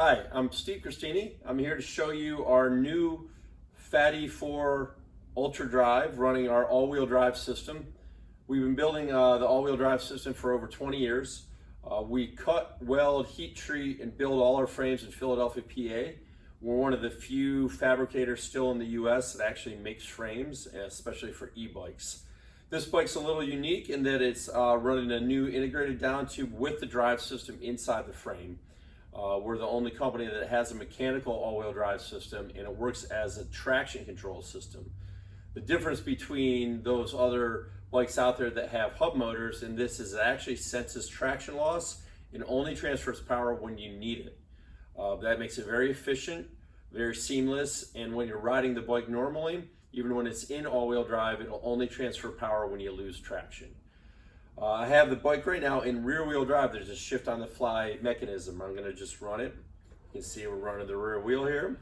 Hi, I'm Steve Christini. I'm here to show you our new Fat E-4 Ultra drive running our all-wheel drive system. We've been building the all-wheel drive system for over 20 years. We cut, weld, heat treat, and build all our frames in Philadelphia, PA. We're one of the few fabricators still in the US that actually makes frames, especially for e-bikes. This bike's a little unique in that it's running a new integrated down tube with the drive system inside the frame. We're the only company that has a mechanical all-wheel drive system, and it works as a traction control system. The difference between those other bikes out there that have hub motors and this is it actually senses traction loss and only transfers power when you need it. That makes it very efficient, very seamless, and when you're riding the bike normally, even when it's in all-wheel drive, it'll only transfer power when you lose traction. I have the bike right now in rear-wheel drive. There's a shift-on-the-fly mechanism. I'm going to just run it. You can see we're running the rear wheel here.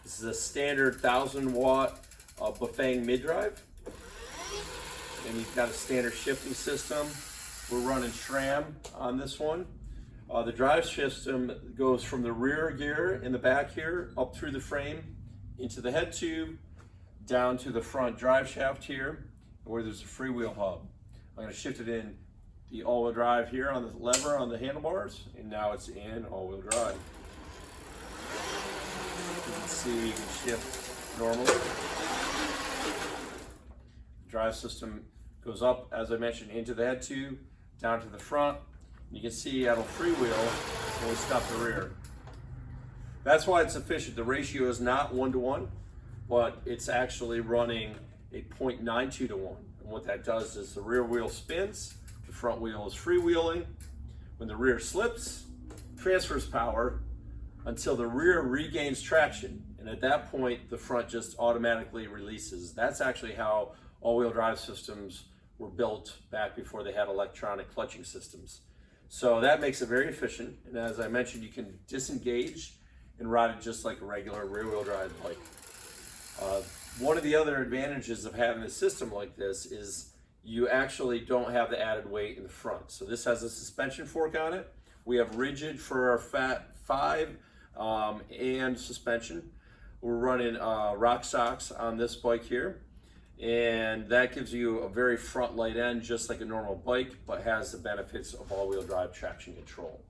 This is a standard 1,000-watt Bafang Mid Drive. And you've got a standard shifting system. We're running SRAM on this one. The drive system goes from the rear gear in the back here, up through the frame, into the head tube, down to the front drive shaft here, where there's a freewheel hub. I'm going to shift it in the all-wheel drive here on the lever on the handlebars, and now it's in all-wheel drive. You can see you can shift normally. The drive system goes up, as I mentioned, into the head tube, down to the front. You can see it'll freewheel when we stop the rear. That's why it's efficient. The ratio is not 1-to-1, but it's actually running a 0.92 to 1. And what that does is the rear wheel spins, the front wheel is freewheeling. When the rear slips, transfers power until the rear regains traction. And at that point, the front just automatically releases. That's actually how all-wheel drive systems were built back before they had electronic clutching systems. So that makes it very efficient. And as I mentioned, you can disengage and ride it just like a regular rear-wheel drive bike. One of the other advantages of having a system like this is you actually don't have the added weight in the front. So this has a suspension fork on it. We have rigid for our Fat 5 and suspension. We're running rock socks on this bike here. And that gives you a very front light end, just like a normal bike, but has the benefits of all-wheel drive traction control.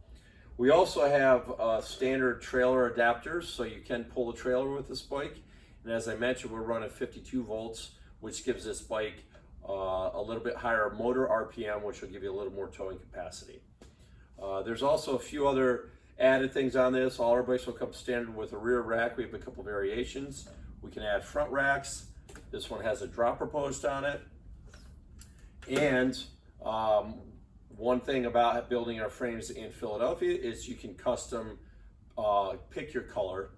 We also have standard trailer adapters, so you can pull the trailer with this bike. And as I mentioned, we're running 52 volts, which gives this bike a little bit higher motor RPM, which will give you a little more towing capacity. There's also a few other added things on this. All our bikes will come standard with a rear rack. We have a couple variations. We can add front racks. This one has a dropper post on it. And one thing about building our frames in Philadelphia is you can custom pick your color,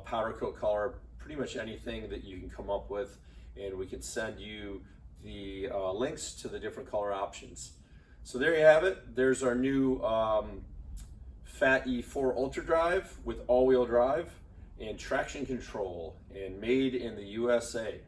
powder coat color, pretty much anything that you can come up with, and we can send you the links to the different color options. So there you have it. There's our new Fat E-4 Ultra drive with all-wheel drive and traction control, and made in the USA.